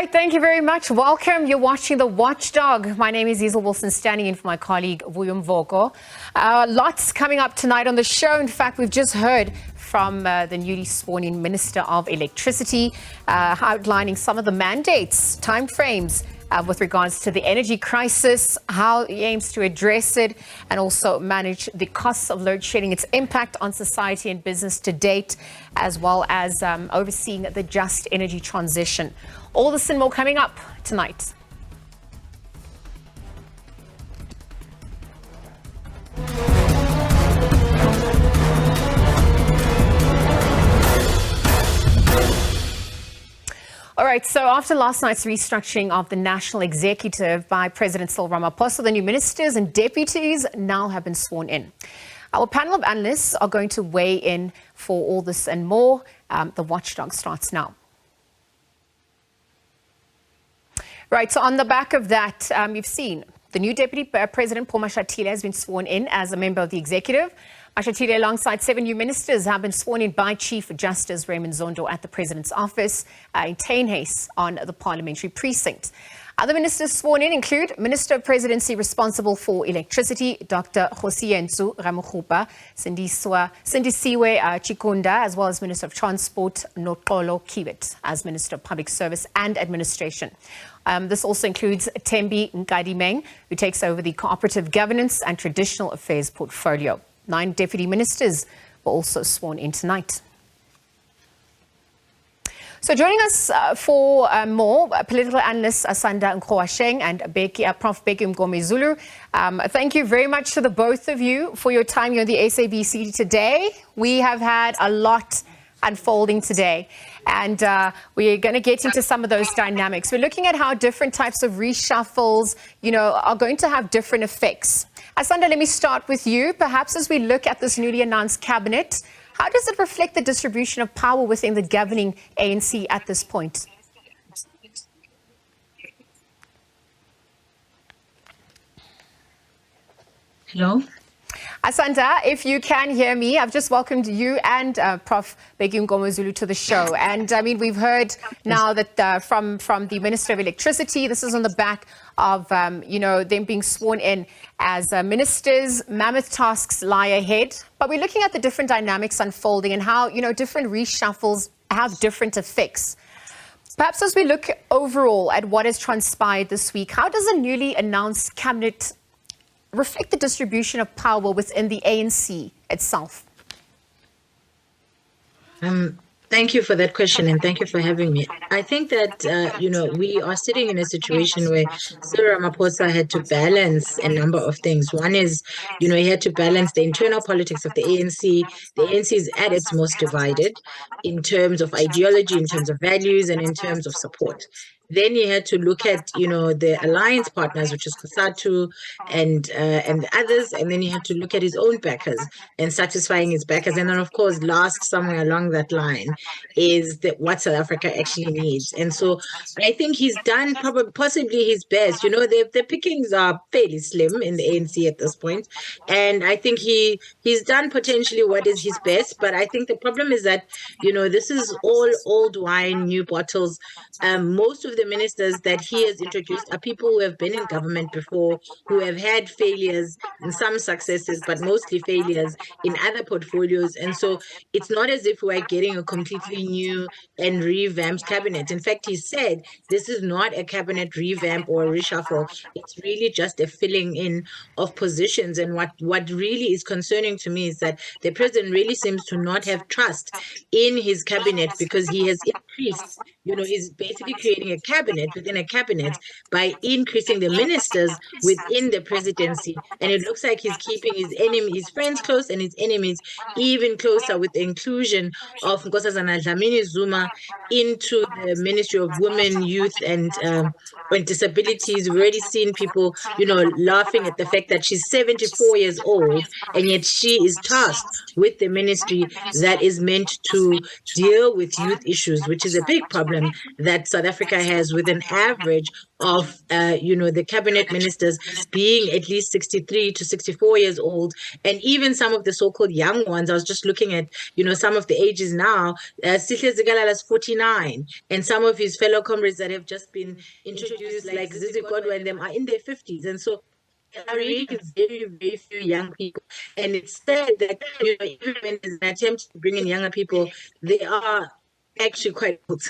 right, thank you very much. Welcome. You're watching The Watchdog. My name is Isel Wilson, standing in for my colleague, Vuyum Voko. Lots coming up tonight on the show. In fact, we've just heard from the newly sworn-in Minister of Electricity, outlining some of the mandates, timeframes, with regards to the energy crisis, how he aims to address it, and also manage the costs of load shedding, its impact on society and business to date, as well as overseeing the just energy transition. All this and more coming up tonight. All right, so after last night's restructuring of the National Executive by President Cyril Ramaphosa, the new ministers and deputies now have been sworn in. Our panel of analysts are going to weigh in for all this and more. The Watchdog starts now. Right, so on the back of that, you've seen the new Deputy President, Paul Mashatile, has been sworn in as a member of the executive. Mashatile, alongside 7 new ministers, have been sworn in by Chief Justice Raymond Zondo at the President's office in Tainhase on the parliamentary precinct. Other ministers sworn in include Minister of Presidency responsible for electricity, Dr. Khosiyensu Ramokgopa, Sindisiwe Chikunda, as well as Minister of Transport, Noxolo Kibet, as Minister of Public Service and Administration. This also includes Thembi Nkadimeng, who takes over the Cooperative Governance and Traditional Affairs portfolio. 9 deputy ministers were also sworn in tonight. So joining us for more, political analysts Asanda Nkhoasheng and Prof. Bheki Mngomezulu. Thank you very much to the both of you for your time here on the SABC today. We have had a lot unfolding today, and we're going to get into some of those dynamics. We're looking at how different types of reshuffles, are going to have different effects. Asanda, let me start with you. Perhaps as we look at this newly announced cabinet, how does it reflect the distribution of power within the governing ANC at this point? Hello? Asanda, if you can hear me, I've just welcomed you and Prof. Bheki Mngomezulu to the show. And I mean, we've heard now that from the Minister of Electricity, this is on the back of, them being sworn in as ministers. Mammoth tasks lie ahead. But we're looking at the different dynamics unfolding and how, different reshuffles have different effects. Perhaps as we look overall at what has transpired this week, how does a newly announced cabinet reflect the distribution of power within the ANC itself? Thank you for that question, and thank you for having me. I think that, we are sitting in a situation where Cyril Ramaphosa had to balance a number of things. One is, he had to balance the internal politics of the ANC. The ANC is at its most divided in terms of ideology, in terms of values, and in terms of support. Then he had to look at, the alliance partners, which is COSATU and the others. And then he had to look at his own backers and satisfying his backers. And then, of course, last somewhere along that line is what South Africa actually needs. And so I think he's done possibly his best. The pickings are fairly slim in the ANC at this point. And I think he's done potentially what is his best. But I think the problem is that, this is all old wine, new bottles. Most of the ministers that he has introduced are people who have been in government before, who have had failures and some successes, but mostly failures in other portfolios. And so it's not as if we're getting a completely new and revamped cabinet. In fact, he said this is not a cabinet revamp or a reshuffle. It's really just a filling in of positions. And what really is concerning to me is that the president really seems to not have trust in his cabinet, because he has increased, he's basically creating a cabinet within a cabinet by increasing the ministers within the presidency. And it looks like he's keeping his friends close and his enemies even closer, with the inclusion of Nkosazana Dlamini Zuma into the Ministry of Women, Youth and Disabilities. We've already seen people, laughing at the fact that she's 74 years old and yet she is tasked with the ministry that is meant to deal with youth issues, which is a big problem that South Africa has with an average of, the cabinet ministers being at least 63 to 64 years old. And even some of the so-called young ones, I was just looking at, some of the ages now, Sihle Zigalala is 49. And some of his fellow comrades that have just been introduced, like Zizi Godwa and them, are in their 50s. And so there are really very, very few young people. And it's sad that, even when there's an attempt to bring in younger people, they are actually quite old.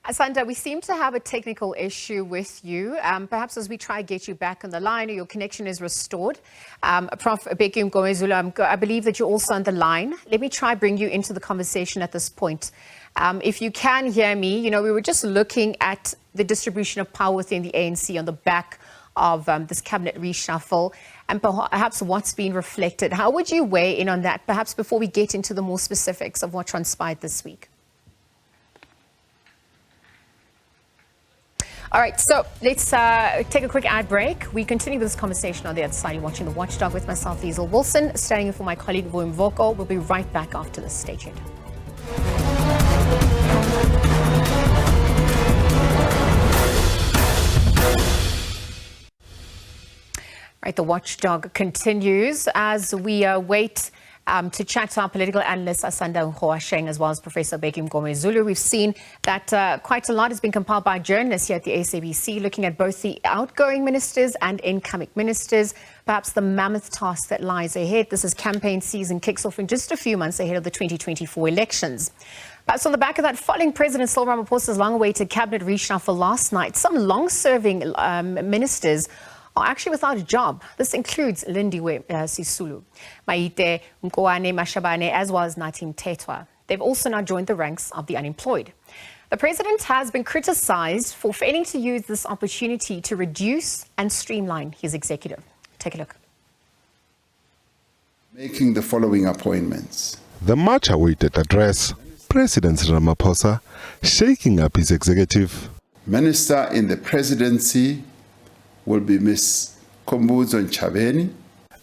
Asanda, we seem to have a technical issue with you. Perhaps as we try to get you back on the line, or your connection is restored. Prof. Bheki Mngomezulu, I believe that you're also on the line. Let me try bring you into the conversation at this point. If you can hear me, we were just looking at the distribution of power within the ANC on the back of this cabinet reshuffle and perhaps what's been reflected. How would you weigh in on that, perhaps before we get into the more specifics of what transpired this week? All right, so let's take a quick ad break. We continue this conversation on the other side. You're watching The Watchdog with myself, Liesl Wilson, standing in for my colleague, William Voko. We'll be right back after this. Stay tuned. Right, The Watchdog continues as we wait to chat to our political analyst Asanda Nkoasheng as well as Professor Bheki Mngomezulu. We've seen that quite a lot has been compiled by journalists here at the SABC, looking at both the outgoing ministers and incoming ministers, perhaps the mammoth task that lies ahead. This is campaign season, kicks off in just a few months ahead of the 2024 elections. Perhaps on the back of that, following President Cyril Ramaphosa's long-awaited cabinet reshuffle last night, some long-serving ministers are actually without a job. This includes Lindiwe Sisulu, Maite Mkoane Mashabane, as well as Natim Tetwa. They've also now joined the ranks of the unemployed. The president has been criticized for failing to use this opportunity to reduce and streamline his executive. Take a look. Making the following appointments. The much-awaited address, President Ramaphosa shaking up his executive. Minister in the presidency will be Ms. Kombuzo Nchabeni.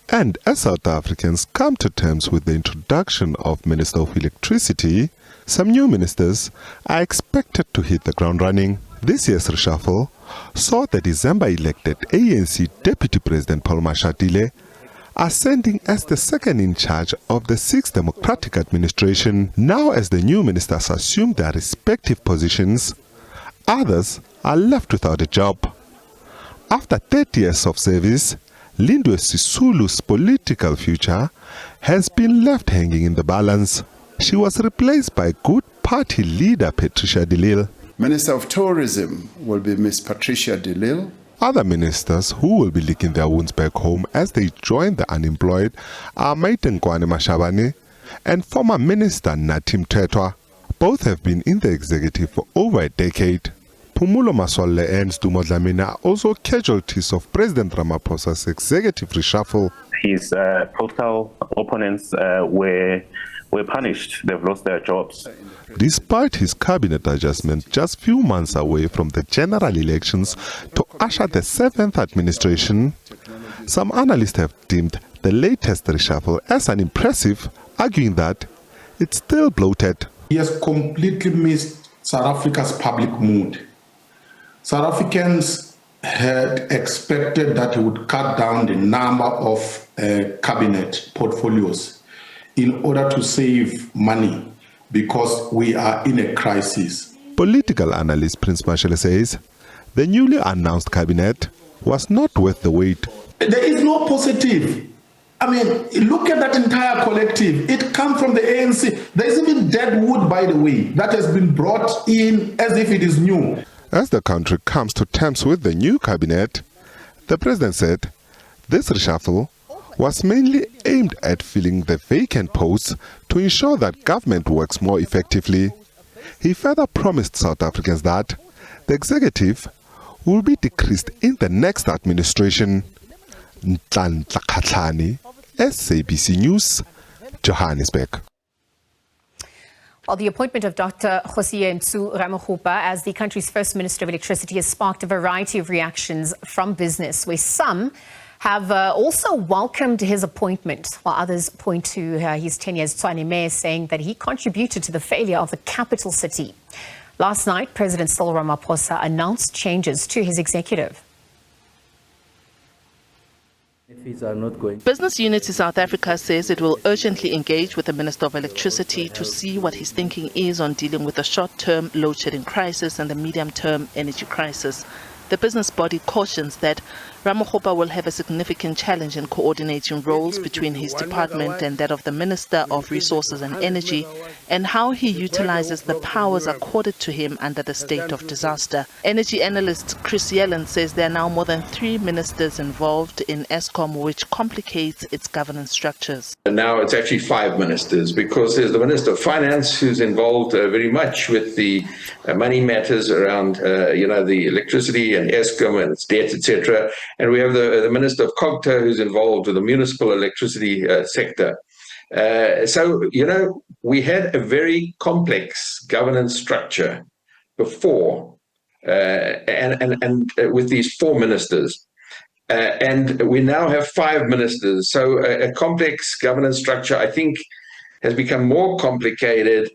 And as South Africans come to terms with the introduction of Minister of Electricity, some new ministers are expected to hit the ground running. This year's reshuffle saw the December-elected ANC Deputy President Paul Mashatile ascending as the second in charge of the sixth democratic administration. Now, as the new ministers assume their respective positions, others are left without a job. After 30 years of service, Lindiwe Sisulu's political future has been left hanging in the balance. She was replaced by good party leader Patricia de Lille. Minister of Tourism will be Ms. Patricia de Lille. Other ministers who will be licking their wounds back home as they join the unemployed are Maite Mkoane Mashabane and former Minister Natim Tetwa. Both have been in the executive for over a decade. Phumulo Maswalle and Stumo Dlamini are also casualties of President Ramaphosa's executive reshuffle. His political opponents were punished. They've lost their jobs. Despite his cabinet adjustment just few months away from the general elections to usher the seventh administration, some analysts have deemed the latest reshuffle as unimpressive, arguing that it's still bloated. He has completely missed South Africa's public mood. South Africans had expected that he would cut down the number of cabinet portfolios in order to save money because we are in a crisis. Political analyst Prince Mashele says the newly announced cabinet was not worth the wait. There is no positive. I mean, look at that entire collective. It comes from the ANC. There is even dead wood, by the way, that has been brought in as if it is new. As the country comes to terms with the new cabinet, the president said this reshuffle was mainly aimed at filling the vacant posts to ensure that government works more effectively. He further promised South Africans that the executive will be decreased in the next administration. Nhlanhla Khatlani, SABC News, Johannesburg. Well, the appointment of Dr. Kgosiye Ntshu Ramokgopa as the country's first Minister of Electricity has sparked a variety of reactions from business, where some have also welcomed his appointment, while others point to his tenure as Tshwane Mayor, saying that he contributed to the failure of the capital city. Last night, President Cyril Ramaphosa announced changes to his executive. Business Unity South Africa says it will urgently engage with the Minister of Electricity to see what his thinking is on dealing with the short-term load shedding crisis and the medium-term energy crisis. The business body cautions that Ramaphosa will have a significant challenge in coordinating roles between his department and that of the Minister of Resources and Energy, and how he utilizes the powers accorded to him under the state of disaster. Energy analyst Chris Yellen says there are now more than 3 ministers involved in Eskom, which complicates its governance structures. And now it's actually 5 ministers, because there's the Minister of Finance, who's involved very much with the money matters around, the electricity and Eskom and its debt, etc. And we have the Minister of Cogta, who's involved with the municipal electricity sector. So, we had a very complex governance structure before, and with these 4 ministers. And we now have 5 ministers. So a complex governance structure, I think, has become more complicated.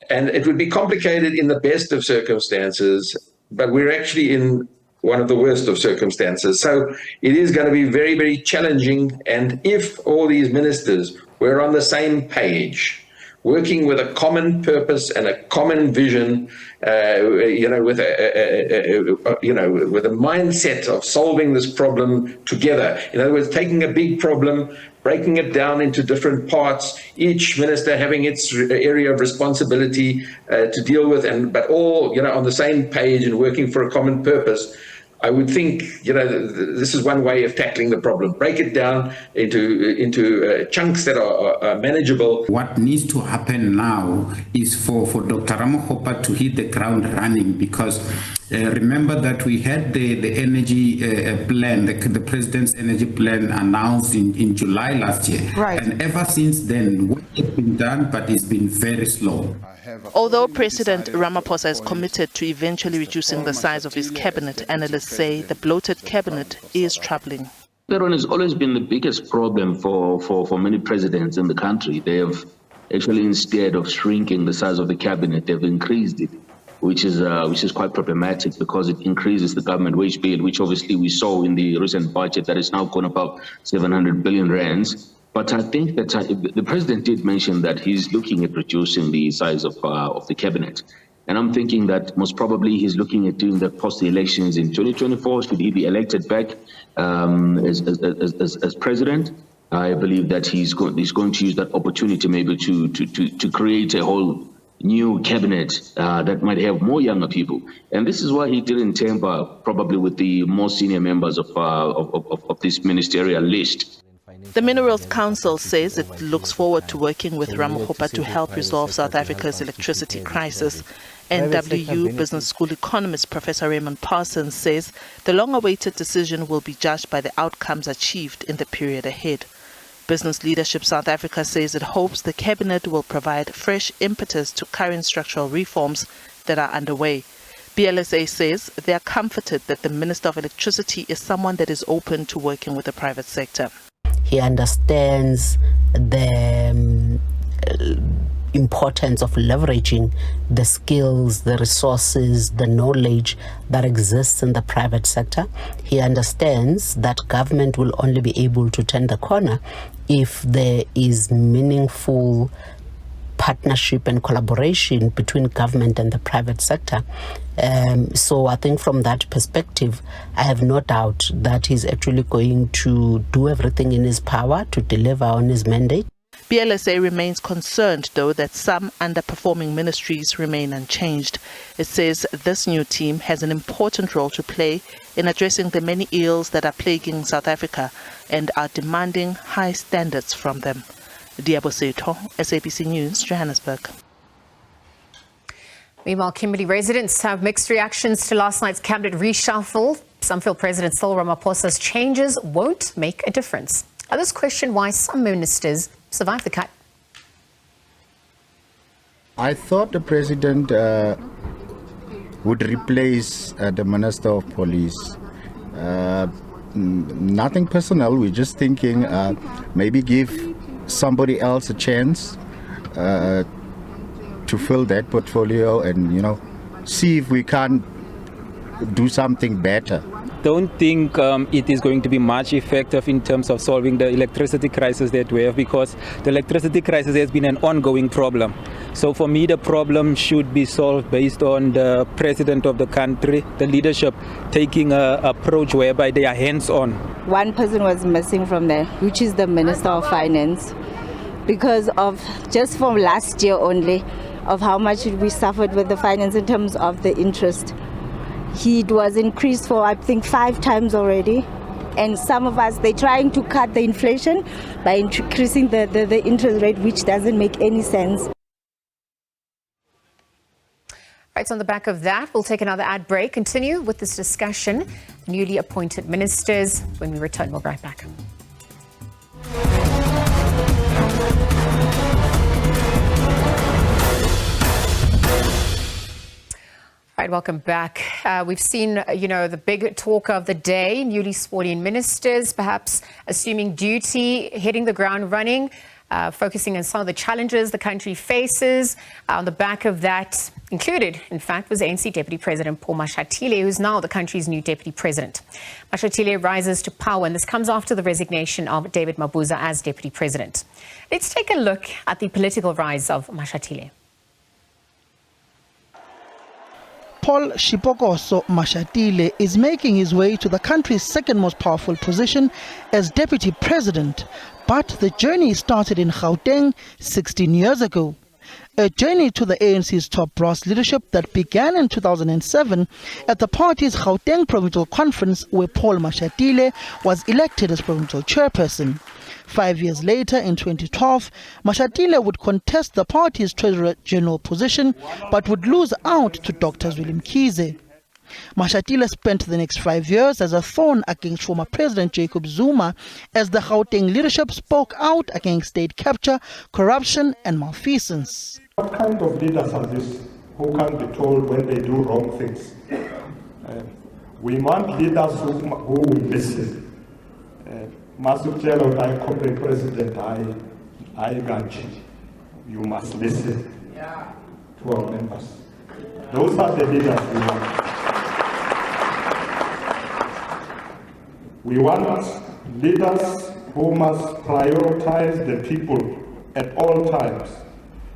And it would be complicated in the best of circumstances, but we're actually in one of the worst of circumstances. So it is going to be very, very challenging. And if all these ministers were on the same page, working with a common purpose and a common vision, with a mindset of solving this problem together. In other words, taking a big problem, breaking it down into different parts, each minister having its area of responsibility to deal with, but all on the same page and working for a common purpose. I would think, this is one way of tackling the problem. Break it down into chunks that are manageable. What needs to happen now is for Dr. Ramaphosa to hit the ground running, because remember that we had the energy plan, the president's energy plan announced in July last year. Right. And ever since then, work has been done, but it's been very slow. Although President Ramaphosa is committed to eventually reducing the size of his cabinet, analysts say the bloated cabinet is troubling. That one has always been the biggest problem for many presidents in the country. They have actually, instead of shrinking the size of the cabinet, they've increased it, which is quite problematic, because it increases the government wage bill, which obviously we saw in the recent budget that is now gone about 700 billion rands. But I think that the president did mention that he's looking at reducing the size of the cabinet. And I'm thinking that most probably he's looking at doing that post the elections in 2024. Should he be elected back as president? I believe that he's going to use that opportunity maybe to create a whole new cabinet that might have more younger people. And this is why he didn't tamper probably with the more senior members of this ministerial list. The Minerals Council says it looks forward to working with Ramaphosa to help resolve South Africa's electricity crisis. NWU Business School economist Professor Raymond Parsons says the long-awaited decision will be judged by the outcomes achieved in the period ahead. Business Leadership South Africa says it hopes the cabinet will provide fresh impetus to current structural reforms that are underway. BLSA says they are comforted that the Minister of Electricity is someone that is open to working with the private sector. He understands the importance of leveraging the skills, the resources, the knowledge that exists in the private sector. He understands that government will only be able to turn the corner if there is meaningful partnership and collaboration between government and the private sector. So I think from that perspective, I have no doubt that he's actually going to do everything in his power to deliver on his mandate. BLSA remains concerned, though, that some underperforming ministries remain unchanged. It says this new team has an important role to play in addressing the many ills that are plaguing South Africa and are demanding high standards from them. Diabo Seto, SABC News, Johannesburg. Meanwhile, Kimberley residents have mixed reactions to last night's cabinet reshuffle. Some feel President Cyril Ramaphosa's changes won't make a difference. Others question why some ministers survived the cut. I thought the president would replace the Minister of Police. nothing personal. We're just thinking maybe give somebody else a chance to fill that portfolio and, see if we can do something better. Don't think it is going to be much effective in terms of solving the electricity crisis that we have, because the electricity crisis has been an ongoing problem. So for me, the problem should be solved based on the president of the country, the leadership, taking an approach whereby they are hands-on. One person was missing from there, which is the Minister of Finance, because of just from last year only, of how much we suffered with the finance in terms of the interest. It was increased for, I think, 5 times already. And some of us, they're trying to cut the inflation by increasing the interest rate, which doesn't make any sense. Right, so on the back of that, we'll take another ad break, continue with this discussion, newly appointed ministers. When we return, we'll be right back. All right, welcome back. We've seen, the big talk of the day, newly sworn-in ministers, perhaps assuming duty, hitting the ground running, focusing on some of the challenges the country faces. On the back of that, included, in fact, was ANC Deputy President Paul Mashatile, who's now the country's new Deputy President. Mashatile rises to power, and this comes after the resignation of David Mabuza as Deputy President. Let's take a look at the political rise of Mashatile. Paul Shipokoso Mashatile is making his way to the country's second most powerful position as Deputy President, but the journey started in Gauteng 16 years ago. A journey to the ANC's top brass leadership that began in 2007 at the party's Gauteng Provincial Conference, where Paul Mashatile was elected as provincial chairperson. 5 years later, in 2012, Mashatile would contest the party's Treasurer General position, but would lose out to Dr. Zweli Mkhize. Mashatile spent the next 5 years as a thorn against former President Jacob Zuma, as the Gauteng leadership spoke out against state capture, corruption and malfeasance. What kind of leaders are these who can't be told when they do wrong things? We want leaders who will listen. Masutelo I corporate president, I got you. You must listen to our members. Those are the leaders we want. We want leaders who must prioritize the people at all times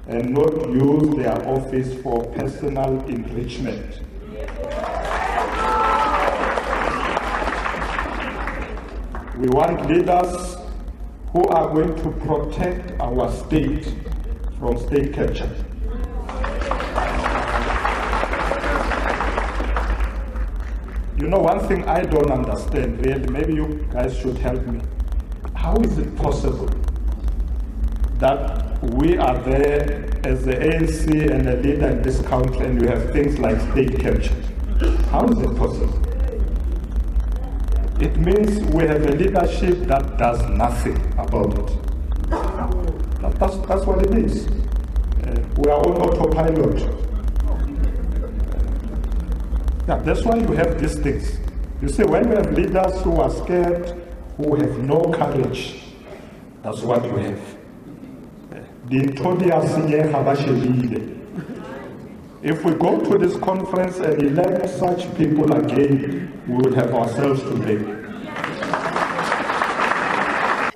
and not use their office for personal enrichment. We want leaders who are going to protect our state from state capture. One thing I don't understand, really, maybe you guys should help me. How is it possible that we are there as the ANC and a leader in this country and we have things like state capture? How is it possible? It means we have a leadership that does nothing about it. That's what it is. We are on autopilot. That's why you have these things. You see, when we have leaders who are scared, who have no courage, that's what we have. If we go to this conference and elect such people again, we will have ourselves to blame.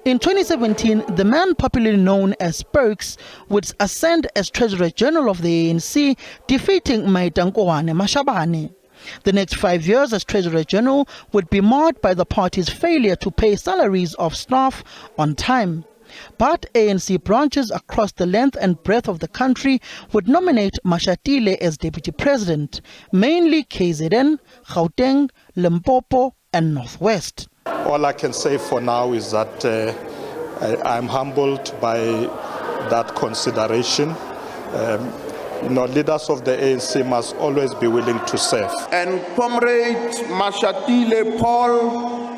In 2017, the man popularly known as Perks would ascend as Treasurer General of the ANC, defeating Maitankoane Mashabane. The next 5 years as Treasurer General would be marred by the party's failure to pay salaries of staff on time. But ANC branches across the length and breadth of the country would nominate Mashatile as Deputy President, mainly KZN, Gauteng, Limpopo and Northwest. All I can say for now is that I'm humbled by that consideration. Leaders of the ANC must always be willing to serve. And Comrade Mashatile Paul,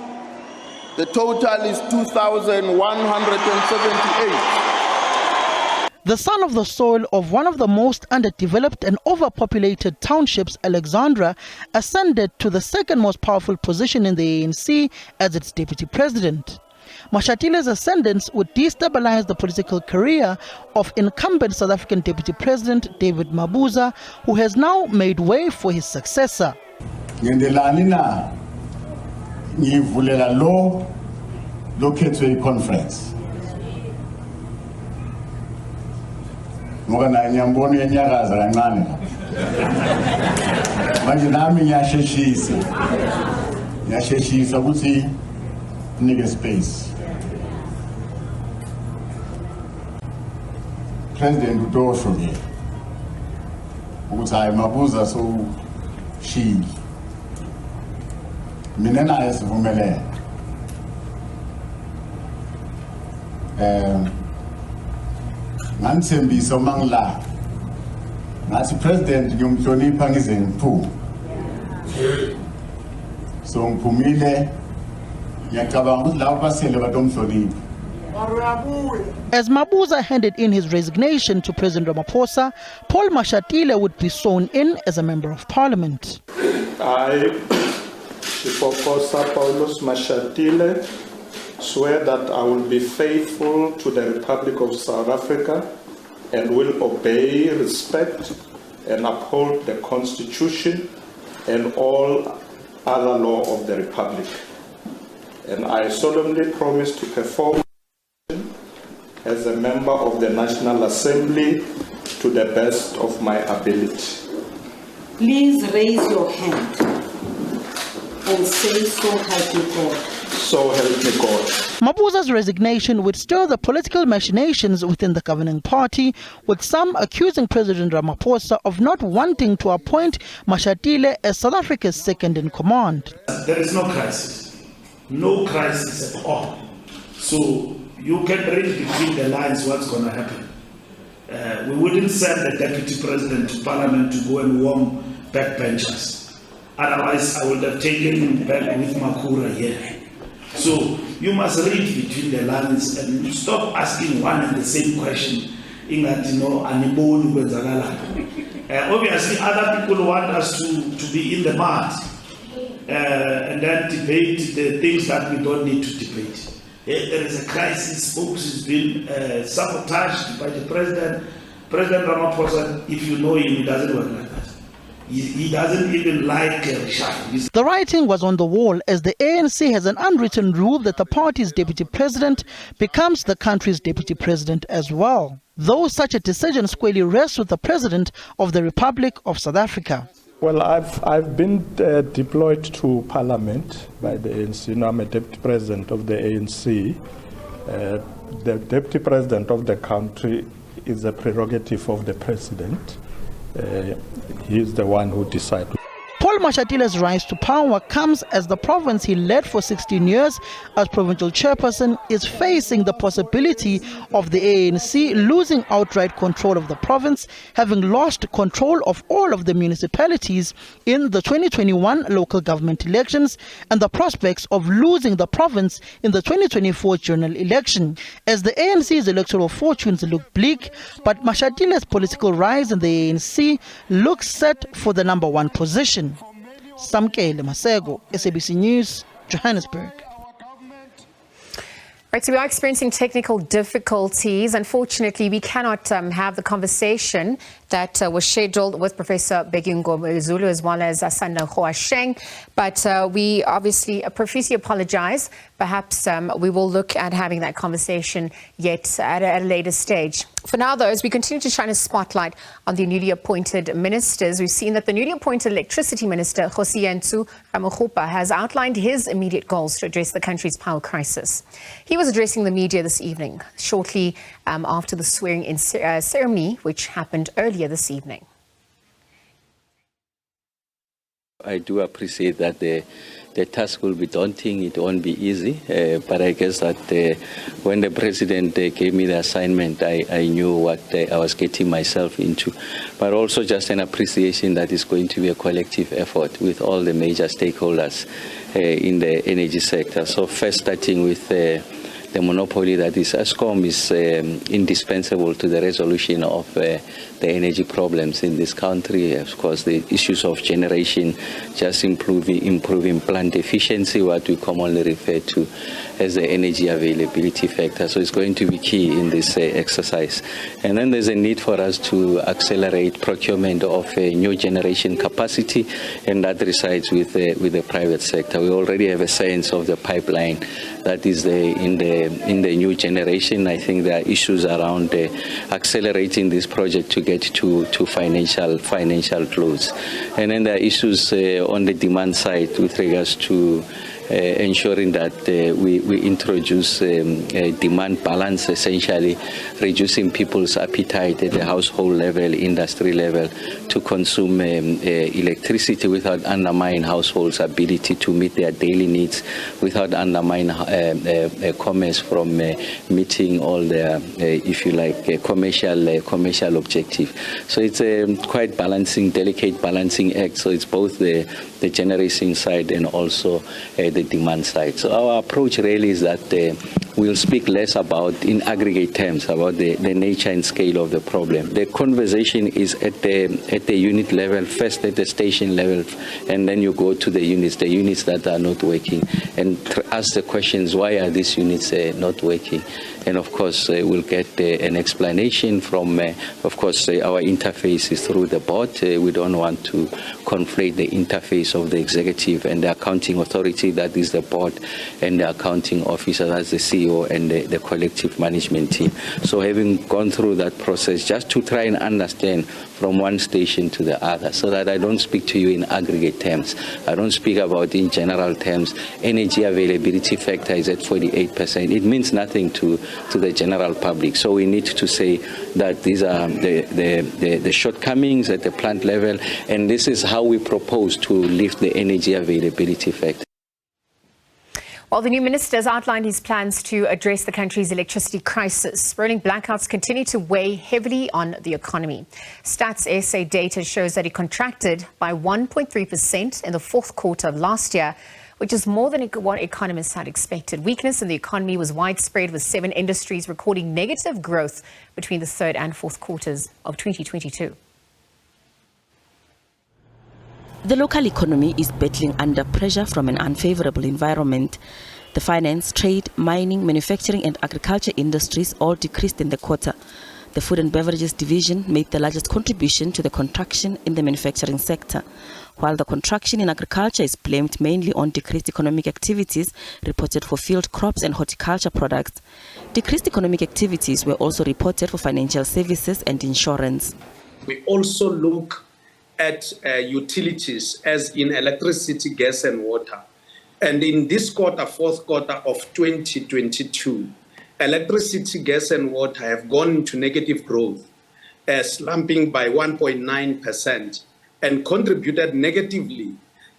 the total is 2,178. The son of the soil of one of the most underdeveloped and overpopulated townships, Alexandra, ascended to the second most powerful position in the ANC as its deputy president. Mashatile's ascendance would destabilize the political career of incumbent South African Deputy President David Mabuza, who has now made way for his successor. Conference. Ngoba nyambono yenyakaza kancane manje nami ngiyasheshisa ukuthi nike space. President utosho ke ukuthi hayi Mabuza so shili mina naye sivumelene nganithembisa uma ngila ngathi president ngiyomhlonipha ngize ngiphume so ngiphumile ngiyacabanga ukuthi labo basele batomhlonipha. As Mabuza handed in his resignation to President Ramaphosa, Paul Mashatile would be sworn in as a member of parliament. I, Sipokosa Paulus Mashatile, swear that I will be faithful to the Republic of South Africa and will obey, respect, and uphold the Constitution and all other law of the Republic. And I solemnly promise to perform as a member of the National Assembly to the best of my ability. Please raise your hand and say, so help me God. So help me God. Mabuza's resignation would stir the political machinations within the governing party, with some accusing President Ramaphosa of not wanting to appoint Mashatile as South Africa's second in command. There is no crisis. No crisis at all. So you can read between the lines what's going to happen. We wouldn't send the deputy president to parliament to go and warm backbenchers. Otherwise, I would have taken him back with Makura here. So you must read between the lines and stop asking one and the same question. Obviously, other people want us to be in the mud and then debate the things that we don't need to debate. There is a crisis. Focus has been sabotaged by the president. President Ramaphosa, if you know him, he doesn't work like that. He doesn't even like reshuffle. The writing was on the wall, as the ANC has an unwritten rule that the party's deputy president becomes the country's deputy president as well, though such a decision squarely rests with the President of the Republic of South Africa. Well, I've been deployed to Parliament by the ANC. You know, I'm a deputy president of the ANC. The deputy president of the country is a prerogative of the president. He's the one who decides. Paul Mashatile's rise to power comes as the province he led for 16 years as provincial chairperson is facing the possibility of the ANC losing outright control of the province, having lost control of all of the municipalities in the 2021 local government elections, and the prospects of losing the province in the 2024 general election. As the ANC's electoral fortunes look bleak, but Mashatile's political rise in the ANC looks set for the #1 position. Samkele Masego, SABC News, Johannesburg. Right, so we are experiencing technical difficulties. Unfortunately, we cannot have the conversation that was scheduled with Professor Begingo Zulu as well as Sanda Hoasheng. But we obviously profusely apologize. Perhaps we will look at having that conversation yet at a later stage. For now, though, as we continue to shine a spotlight on the newly appointed ministers, we've seen that the newly appointed Electricity Minister, Kgosientsho Ramokgopa, has outlined his immediate goals to address the country's power crisis. He was addressing the media this evening, shortly after the swearing-in ceremony, which happened earlier this evening. I do appreciate that the task will be daunting. It won't be easy, but I guess that when the president gave me the assignment, I knew what I was getting myself into. But also just an appreciation that it's going to be a collective effort with all the major stakeholders in the energy sector. So first starting with monopoly that is Eskom is indispensable to the resolution of the energy problems in this country. Of course, the issues of generation, just improving plant efficiency, what we commonly refer to as the energy availability factor. So it's going to be key in this exercise. And then there's a need for us to accelerate procurement of new generation capacity, and that resides with the private sector. We already have a sense of the pipeline that is in the new generation. I think there are issues around accelerating this project to get to financial close. And then there are issues on the demand side with regards to ensuring that we introduce a demand balance, essentially reducing people's appetite at the household level, industry level, to consume electricity without undermining households' ability to meet their daily needs, without undermining commerce from meeting all their, if you like, commercial objective. So it's a quite delicate balancing act. So it's both the generation side and also the demand side. So our approach really is that we'll speak less about, in aggregate terms, about the nature and scale of the problem. The conversation is at the unit level, first at the station level, and then you go to the units that are not working, and ask the questions, why are these units not working? And of course, we'll get an explanation from, of course, our interface is through the board. We don't want to conflate the interface of the executive and the accounting authority, that is the board, and the accounting officer, that's the CEO, and the collective management team. So having gone through that process, just to try and understand from one station to the other, so that I don't speak to you in aggregate terms. I don't speak about in general terms. Energy availability factor is at 48%. It means nothing to the general public. So we need to say that these are the shortcomings at the plant level, and this is how we propose to lift the energy availability factor. While the new minister has outlined his plans to address the country's electricity crisis, rolling blackouts continue to weigh heavily on the economy. Stats SA data shows that it contracted by 1.3% in the fourth quarter of last year, which is more than what economists had expected. Weakness in the economy was widespread, with 7 industries recording negative growth between the third and fourth quarters of 2022. The local economy is battling under pressure from an unfavorable environment. The finance, trade, mining, manufacturing and agriculture industries all decreased in the quarter. The food and beverages division made the largest contribution to the contraction in the manufacturing sector, while the contraction in agriculture is blamed mainly on decreased economic activities reported for field crops and horticulture products. Decreased economic activities were also reported for financial services and insurance. We also look at utilities, as in electricity, gas and water. And in this quarter, fourth quarter of 2022, electricity, gas and water have gone into negative growth, slumping by 1.9%, and contributed negatively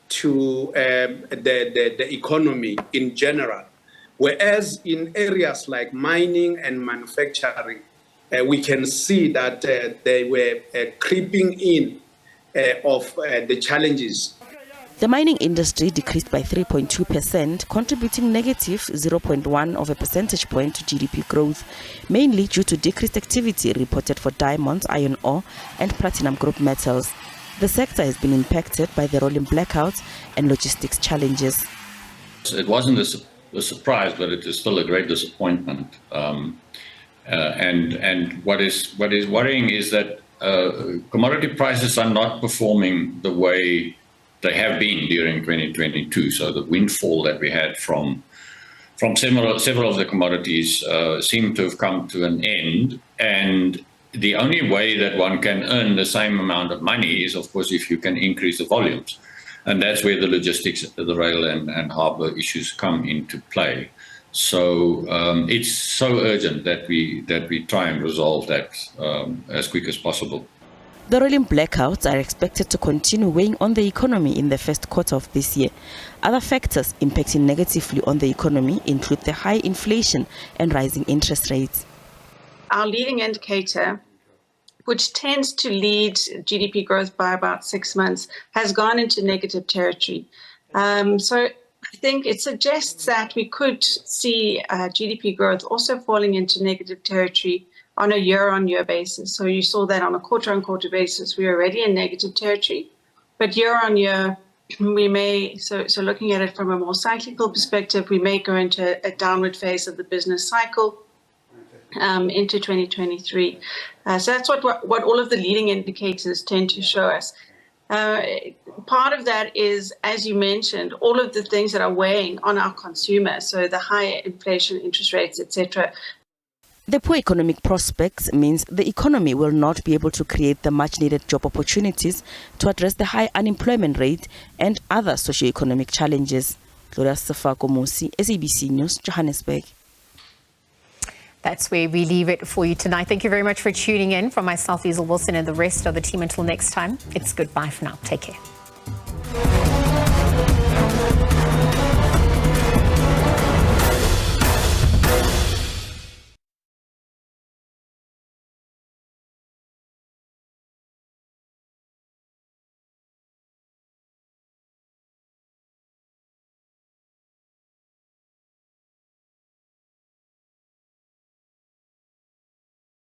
to the economy in general. Whereas in areas like mining and manufacturing, we can see that they were creeping in of the challenges. The mining industry decreased by 3.2%, contributing negative 0.1 of a percentage point to GDP growth, mainly due to decreased activity reported for diamonds, iron ore and platinum group metals. The sector has been impacted by the rolling blackouts and logistics challenges. It wasn't a surprise, but it is still a great disappointment. And what is worrying is that commodity prices are not performing the way they have been during 2022. So the windfall that we had from several of the commodities seem to have come to an end. And the only way that one can earn the same amount of money is, of course, if you can increase the volumes. And that's where the logistics, the rail and harbour issues come into play. So it's so urgent that we try and resolve that as quick as possible. The rolling blackouts are expected to continue weighing on the economy in the first quarter of this year. Other factors impacting negatively on the economy include the high inflation and rising interest rates. Our leading indicator, which tends to lead GDP growth by about 6 months, has gone into negative territory. So I think it suggests that we could see GDP growth also falling into negative territory on a year-on-year basis. So you saw that on a quarter-on-quarter basis, we're already in negative territory. But year-on-year, we may, so looking at it from a more cyclical perspective, we may go into a downward phase of the business cycle into 2023. So that's what all of the leading indicators tend to show us. Part of that is, as you mentioned, all of the things that are weighing on our consumers, so the higher inflation, interest rates, etc. The poor economic prospects means the economy will not be able to create the much-needed job opportunities to address the high unemployment rate and other socio-economic challenges. Gloria Sefako Mosi, SABC News, Johannesburg. That's where we leave it for you tonight. Thank you very much for tuning in. From myself, Hazel Wilson, and the rest of the team, until next time, it's goodbye for now. Take care.